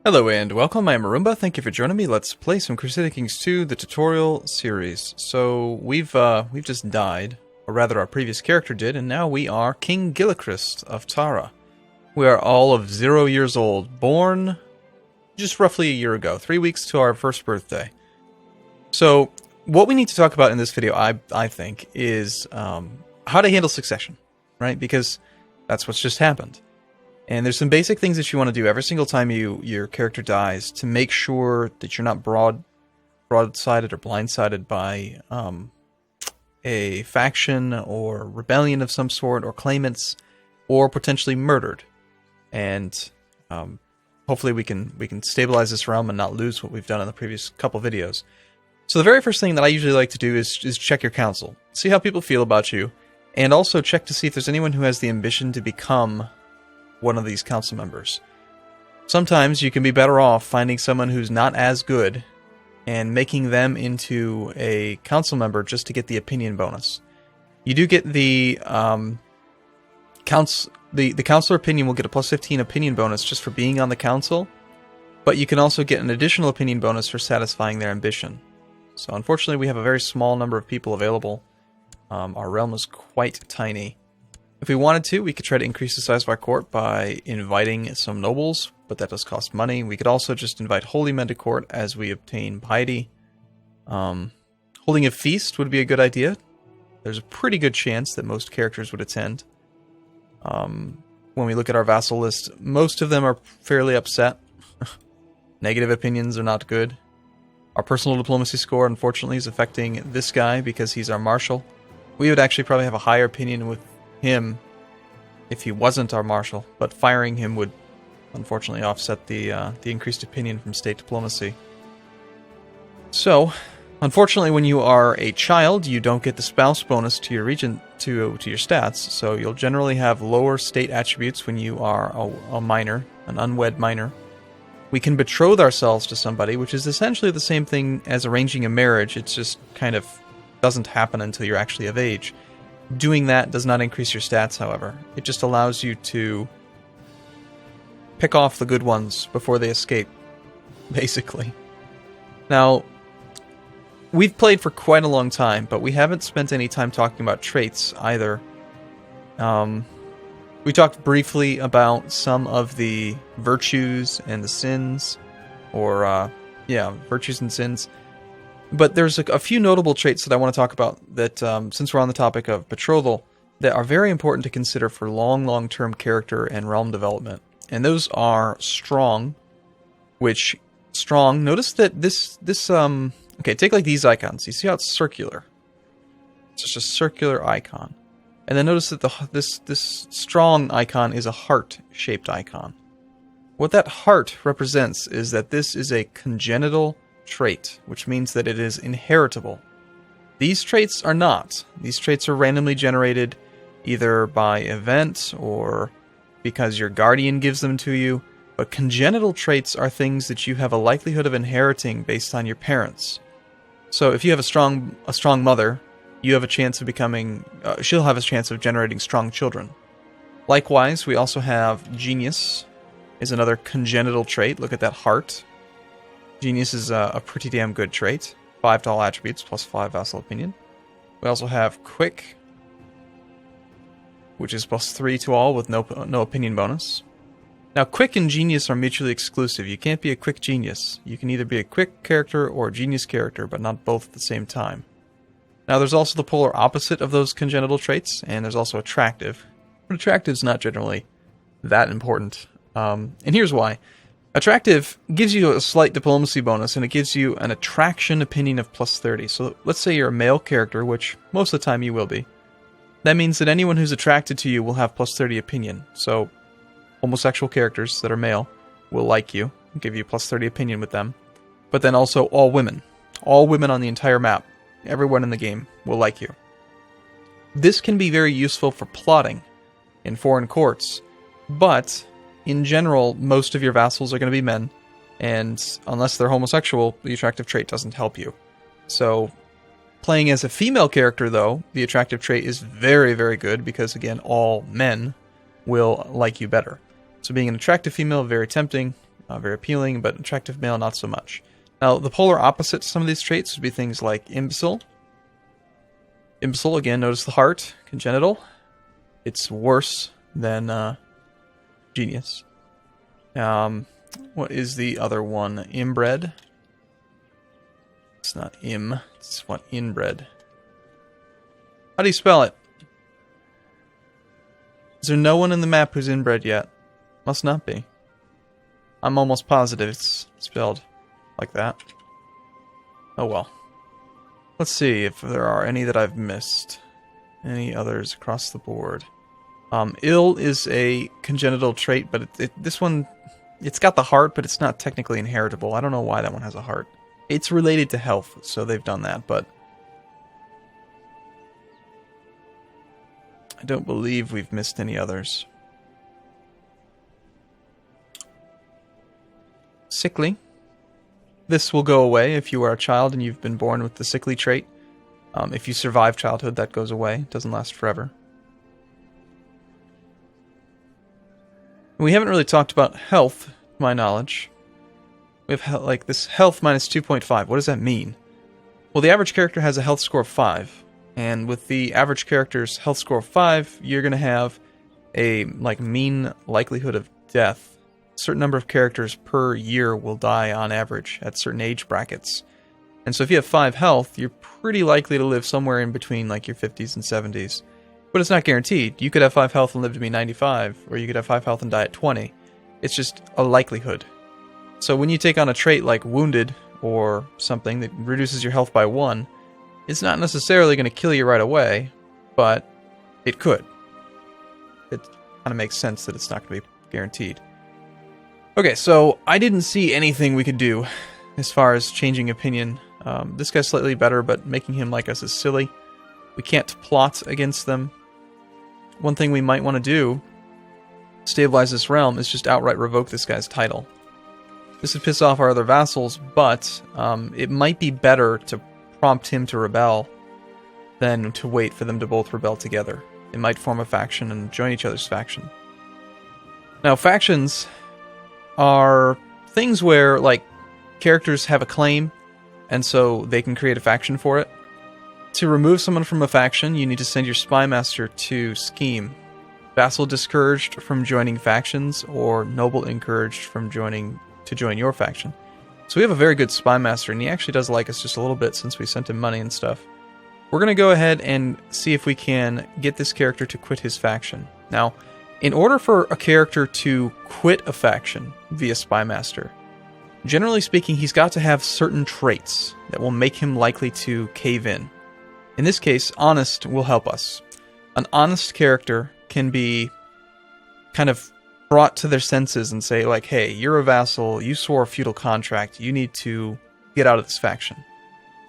Hello and welcome, I'm Arumba. Thank you for joining me. Let's play some Crusader Kings 2, the tutorial series. So we've just died, or rather our previous character did, and now we are King Gillichrist of Tara. We are all of 0 years old, born just roughly a year ago, 3 weeks to our first birthday. So what we need to talk about in this video, I think, is how to handle succession, right? Because that's what's just happened. And there's some basic things that you want to do every single time your character dies to make sure that you're not broadsided or blindsided by a faction or rebellion of some sort, or claimants, or potentially murdered. And hopefully we can stabilize this realm and not lose what we've done in the previous couple videos. So the very first thing that I usually like to do is check your council, see how people feel about you, and also check to see if there's anyone who has the ambition to become one of these council members. Sometimes you can be better off finding someone who's not as good and making them into a council member just to get the opinion bonus. You do get the councilor opinion will get a plus 15 opinion bonus just for being on the council, but you can also get an additional opinion bonus for satisfying their ambition. So unfortunately we have a very small number of people available. Our realm is quite tiny. If we wanted to, we could try to increase the size of our court by inviting some nobles, but that does cost money. We could also just invite holy men to court as we obtain piety. Holding a feast would be a good idea. There's a pretty good chance that most characters would attend. When we look at our vassal list, most of them are fairly upset. Negative opinions are not good. Our personal diplomacy score, unfortunately, is affecting this guy because he's our marshal. We would actually probably have a higher opinion with him if he wasn't our marshal, but firing him would unfortunately offset the increased opinion from state diplomacy. So, unfortunately, when you are a child, you don't get the spouse bonus to your region to your stats, so you'll generally have lower state attributes when you are a minor, an unwed minor. We can betroth ourselves to somebody, which is essentially the same thing as arranging a marriage. It just kind of doesn't happen until you're actually of age. Doing that does not increase your stats, however. It just allows you to pick off the good ones before they escape, basically. Now, we've played for quite a long time, but we haven't spent any time talking about traits either. We talked briefly about some of the virtues and the sins, or, virtues and sins. But there's a few notable traits that I want to talk about that, since we're on the topic of betrothal, that are very important to consider for long-term character and realm development. And those are strong, notice that okay, take like these icons. You see how it's circular? It's just a circular icon. And then notice that this strong icon is a heart-shaped icon. What that heart represents is that this is a congenital trait, which means that it is inheritable. These traits are not. These traits are randomly generated either by event or because your guardian gives them to you, but congenital traits are things that you have a likelihood of inheriting based on your parents. So if you have a strong mother, you have a chance of becoming, she'll have a chance of generating strong children. Likewise, we also have genius is another congenital trait. Look at that heart. Genius is a pretty damn good trait. 5 to all attributes, plus 5 vassal opinion. We also have quick, which is plus 3 to all with no opinion bonus. Now, quick and genius are mutually exclusive. You can't be a quick genius. You can either be a quick character or a genius character, but not both at the same time. Now, there's also the polar opposite of those congenital traits, and there's also attractive. But attractive is not generally that important. And here's why. Attractive gives you a slight diplomacy bonus, and it gives you an attraction opinion of plus 30. So let's say you're a male character, which most of the time you will be. That means that anyone who's attracted to you will have plus 30 opinion. So homosexual characters that are male will like you, give you plus 30 opinion with them. But then also all women on the entire map, everyone in the game will like you. This can be very useful for plotting in foreign courts, but in general, most of your vassals are going to be men, and unless they're homosexual, the attractive trait doesn't help you. So, playing as a female character, though, the attractive trait is very, very good, because, again, all men will like you better. So being an attractive female, very tempting. very appealing, but attractive male, not so much. Now, the polar opposite to some of these traits would be things like imbecile. Imbecile, again, notice the heart, congenital. It's worse than genius. What is the other one? Inbred. It's not it's what, inbred. How do you spell it? Is there no one in the map who's inbred yet? Must not be. I'm almost positive it's spelled like that. Oh well. Let's see if there are any that I've missed. Any others across the board. Ill is a congenital trait, but this one, it's got the heart, but it's not technically inheritable. I don't know why that one has a heart. It's related to health, so they've done that, but I don't believe we've missed any others. Sickly. This will go away if you are a child and you've been born with the sickly trait. If you survive childhood, that goes away. It doesn't last forever. We haven't really talked about health, to my knowledge. We have like this health minus 2.5. What does that mean? Well, the average character has a health score of 5. And with the average character's health score of 5, you're going to have a mean likelihood of death. A certain number of characters per year will die on average at certain age brackets. And so if you have 5 health, you're pretty likely to live somewhere in between like your 50s and 70s. But it's not guaranteed. You could have 5 health and live to be 95, or you could have 5 health and die at 20. It's just a likelihood. So when you take on a trait like Wounded, or something that reduces your health by 1, it's not necessarily going to kill you right away, but it could. It kind of makes sense that it's not going to be guaranteed. Okay, so I didn't see anything we could do as far as changing opinion. This guy's slightly better, but making him like us is silly. We can't plot against them. One thing we might want to do, stabilize this realm, is just outright revoke this guy's title. This would piss off our other vassals, but it might be better to prompt him to rebel than to wait for them to both rebel together. They might form a faction and join each other's faction. Now, factions are things where, like, characters have a claim, and so they can create a faction for it. To remove someone from a faction, you need to send your spy master to scheme. Vassal discouraged from joining factions, or noble encouraged from join your faction. So we have a very good spy master, and he actually does like us just a little bit since we sent him money and stuff. We're going to go ahead and see if we can get this character to quit his faction. Now, in order for a character to quit a faction via spy master, generally speaking, he's got to have certain traits that will make him likely to cave in. In this case, honest will help us. An honest character can be kind of brought to their senses and say, like, hey, you're a vassal, you swore a feudal contract, you need to get out of this faction.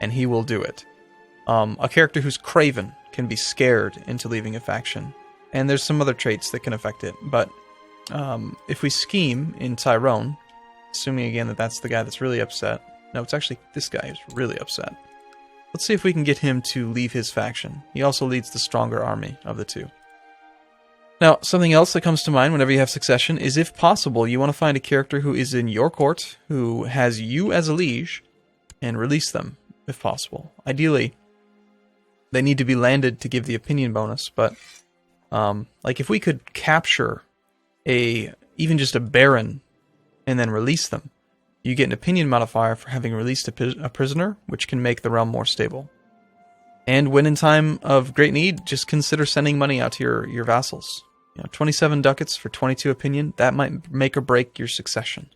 And he will do it. A character who's craven can be scared into leaving a faction. And there's some other traits that can affect it. But if we scheme in Tyrone, assuming again that that's the guy that's really upset. No, it's actually this guy who's really upset. Let's see if we can get him to leave his faction. He also leads the stronger army of the two. Now, something else that comes to mind whenever you have succession is, if possible, you want to find a character who is in your court, who has you as a liege, and release them, if possible. Ideally, they need to be landed to give the opinion bonus, but like if we could capture even just a baron and then release them, you get an opinion modifier for having released a prisoner, which can make the realm more stable. And when in time of great need, just consider sending money out to your vassals. 27 ducats for 22 opinion, that might make or break your succession.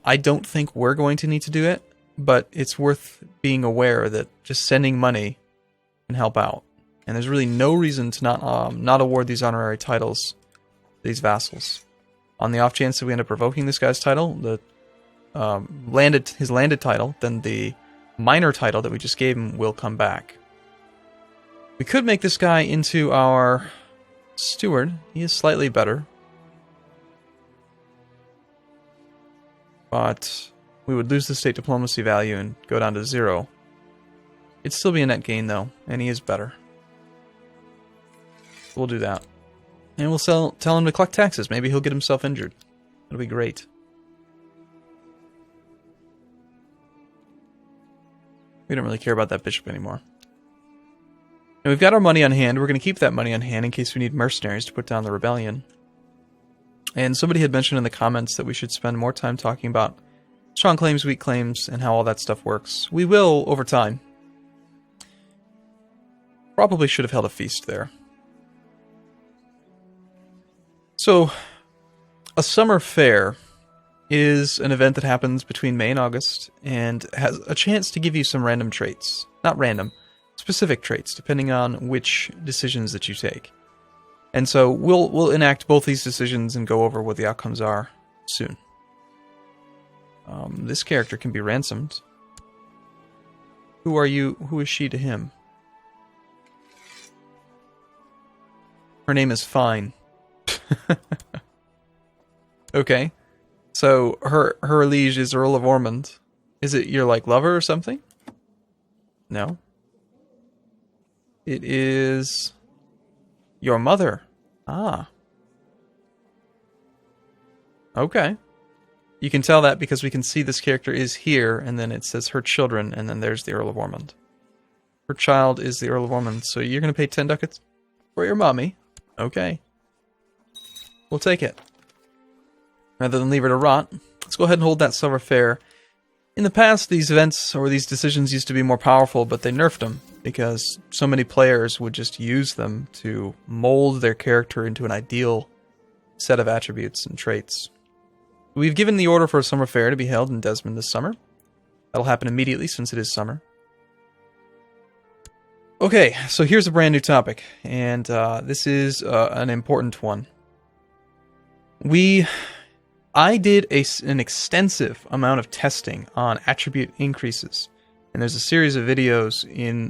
I don't think we're going to need to do it, but it's worth being aware that just sending money can help out. And there's really no reason to not award these honorary titles to these vassals. On the off chance that we end up revoking this guy's title, his landed title, then the minor title that we just gave him will come back. We could make this guy into our steward. He is slightly better. But we would lose the state diplomacy value and go down to 0. It'd still be a net gain though, and he is better. We'll do that. And we'll tell him to collect taxes. Maybe he'll get himself injured. It'll be great. We don't really care about that bishop anymore. Now we've got our money on hand. We're going to keep that money on hand in case we need mercenaries to put down the rebellion. And somebody had mentioned in the comments that we should spend more time talking about strong claims, weak claims, and how all that stuff works. We will over time. Probably should have held a feast there. So, a summer fair is an event that happens between May and August and has a chance to give you some random traits. Not random, specific traits, depending on which decisions that you take. And so we'll enact both these decisions and go over what the outcomes are soon. This character can be ransomed. Who are you? Who is she to him? Her name is Fine. Okay. So her liege is Earl of Ormond. Is it your like lover or something? No. It is your mother. Ah. Okay. You can tell that because we can see this character is here, and then it says her children, and then there's the Earl of Ormond. Her child is the Earl of Ormond, so you're going to pay 10 ducats for your mommy. Okay. We'll take it. Rather than leave her to rot, let's go ahead and hold that summer fair. In the past, these events or these decisions used to be more powerful, but they nerfed them because so many players would just use them to mold their character into an ideal set of attributes and traits. We've given the order for a summer fair to be held in Desmond this summer. That'll happen immediately since it is summer. Okay, so here's a brand new topic, and this is an important one. I did an extensive amount of testing on attribute increases, and there's a series of videos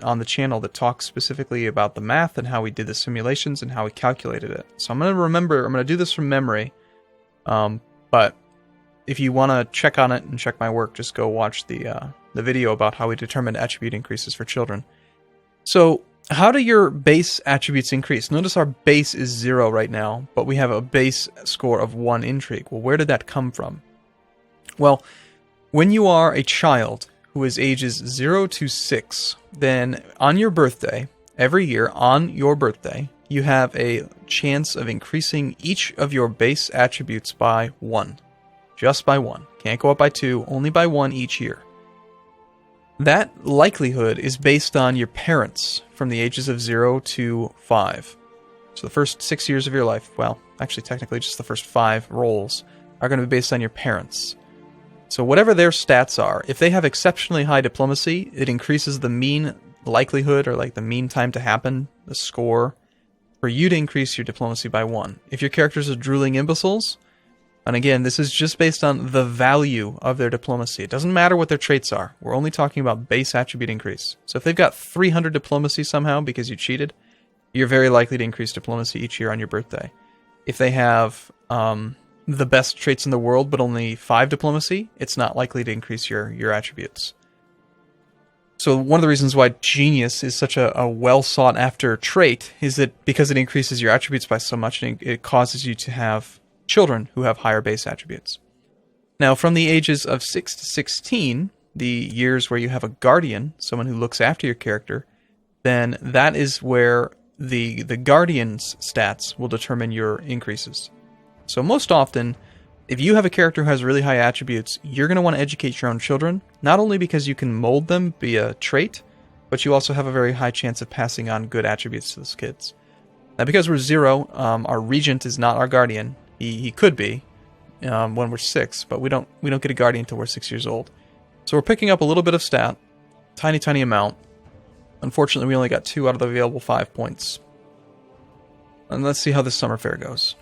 on the channel that talk specifically about the math and how we did the simulations and how we calculated it. So I'm going to do this from memory, but if you want to check on it and check my work, just go watch the video about how we determined attribute increases for children. So, how do your base attributes increase? Notice our base is 0 right now, but we have a base score of 1 intrigue. Well, where did that come from? Well, when you are a child who is ages 0 to 6, then on your birthday, every year on your birthday, you have a chance of increasing each of your base attributes by 1. Just by 1. Can't go up by 2, only by 1 each year. That likelihood is based on your parents from the ages of 0 to 5. So the first 6 years of your life, well, actually technically just the first 5 rolls, are going to be based on your parents. So whatever their stats are, if they have exceptionally high diplomacy, it increases the mean likelihood, or like the mean time to happen, the score, for you to increase your diplomacy by 1. If your characters are drooling imbeciles, and again, this is just based on the value of their diplomacy. It doesn't matter what their traits are. We're only talking about base attribute increase. So if they've got 300 diplomacy somehow because you cheated, you're very likely to increase diplomacy each year on your birthday. If they have the best traits in the world but only 5 diplomacy, it's not likely to increase your attributes. So one of the reasons why genius is such a well sought after trait is that because it increases your attributes by so much, it causes you to have children who have higher base attributes. Now, from the ages of 6 to 16, the years where you have a guardian, someone who looks after your character, then that is where the guardian's stats will determine your increases. So most often, if you have a character who has really high attributes, you're going to want to educate your own children, not only because you can mold them via trait, but you also have a very high chance of passing on good attributes to those kids. Now, because we're 0, our regent is not our guardian. He could be when we're 6, but we don't get a guardian until we're 6 years old. So we're picking up a little bit of stat, tiny amount. Unfortunately, we only got 2 out of the available 5 points. And let's see how this summer fair goes.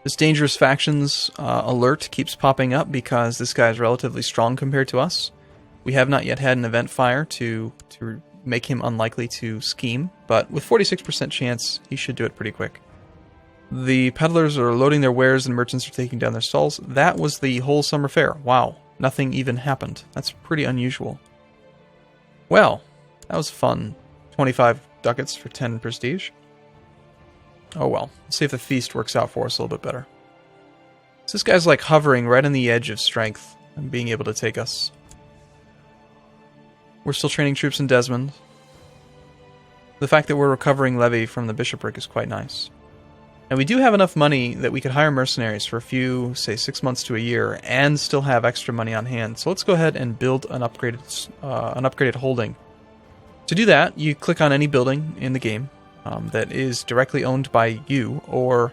This dangerous factions alert keeps popping up because this guy is relatively strong compared to us. We have not yet had an event fire to make him unlikely to scheme, but with 46% chance, he should do it pretty quick. The peddlers are loading their wares and merchants are taking down their stalls. That was the whole summer fair. Wow, nothing even happened. That's pretty unusual. Well, that was fun. 25 ducats for 10 prestige. Oh well, let's see if the feast works out for us a little bit better. So this guy's like hovering right on the edge of strength and being able to take us. We're still training troops in Desmond. The fact that we're recovering levy from the bishopric is quite nice. And we do have enough money that we could hire mercenaries for a few, say 6 months to a year, and still have extra money on hand. So let's go ahead and build an upgraded holding. To do that, you click on any building in the game that is directly owned by you or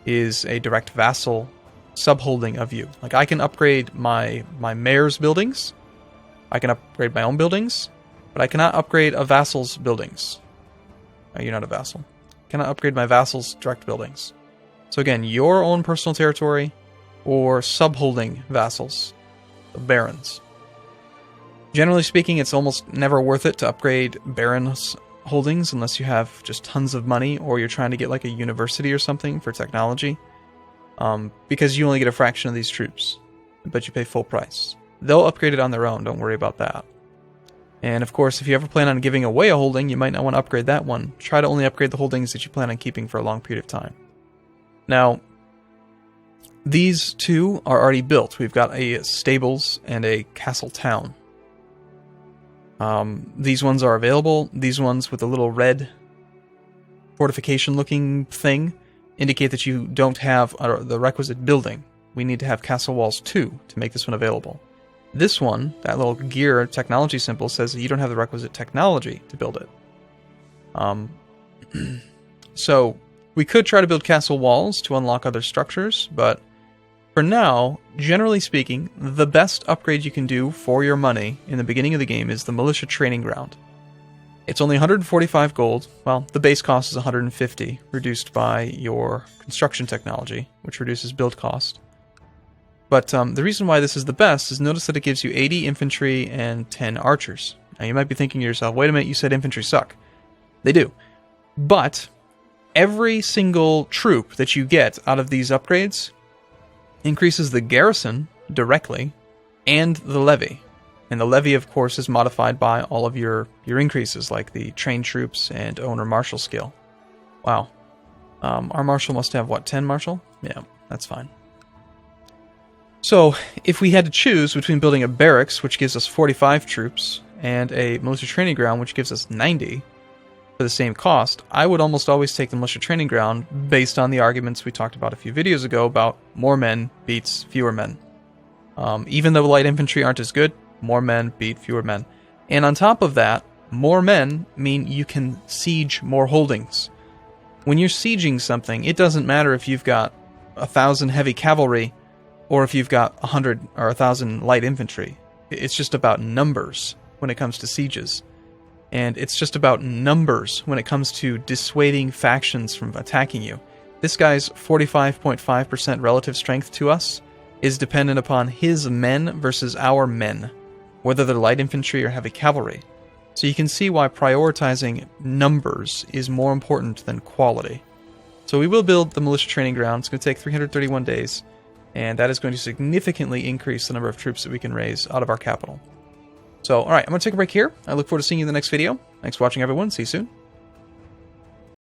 is a direct vassal subholding of you. Like I can upgrade my mayor's buildings, I can upgrade my own buildings, but I cannot upgrade a vassal's buildings. You're not a vassal. Cannot upgrade my vassal's direct buildings. So again, your own personal territory or subholding vassals, barons. Generally speaking, it's almost never worth it to upgrade barons' holdings unless you have just tons of money or you're trying to get like a university or something for technology. Because you only get a fraction of these troops, but you pay full price. They'll upgrade it on their own, don't worry about that. And of course, if you ever plan on giving away a holding, you might not want to upgrade that one. Try to only upgrade the holdings that you plan on keeping for a long period of time. Now, these two are already built. We've got a stables and a castle town. These ones are available. These ones with a little red fortification looking thing indicate that you don't have the requisite building. We need to have castle walls 2 to make this one available. This one, that little gear technology symbol, says that you don't have the requisite technology to build it. So we could try to build castle walls to unlock other structures, but for now, generally speaking, the best upgrade you can do for your money in the beginning of the game is the militia training ground. It's only 145 gold. Well, the base cost is 150, reduced by your construction technology, which reduces build cost. But the reason why this is the best is notice that it gives you 80 infantry and 10 archers. Now you might be thinking to yourself, wait a minute, you said infantry suck. They do. But every single troop that you get out of these upgrades increases the garrison directly and the levy. And the levy, of course, is modified by all of your increases, like the trained troops and owner martial skill. Wow. Our marshal must have, what, 10 martial? Yeah, that's fine. So, if we had to choose between building a barracks, which gives us 45 troops, and a militia training ground, which gives us 90, for the same cost, I would almost always take the militia training ground based on the arguments we talked about a few videos ago about more men beats fewer men. Even though light infantry aren't as good, more men beat fewer men. And on top of that, more men mean you can siege more holdings. When you're sieging something, it doesn't matter if you've got 1,000 heavy cavalry or if you've got 100 or 1,000 light infantry. It's just about numbers when it comes to sieges. And it's just about numbers when it comes to dissuading factions from attacking you. This guy's 45.5% relative strength to us is dependent upon his men versus our men, whether they're light infantry or heavy cavalry. So you can see why prioritizing numbers is more important than quality. So we will build the militia training ground. It's going to take 331 days, and that is going to significantly increase the number of troops that we can raise out of our capital. So, alright, I'm going to take a break here. I look forward to seeing you in the next video. Thanks for watching, everyone. See you soon.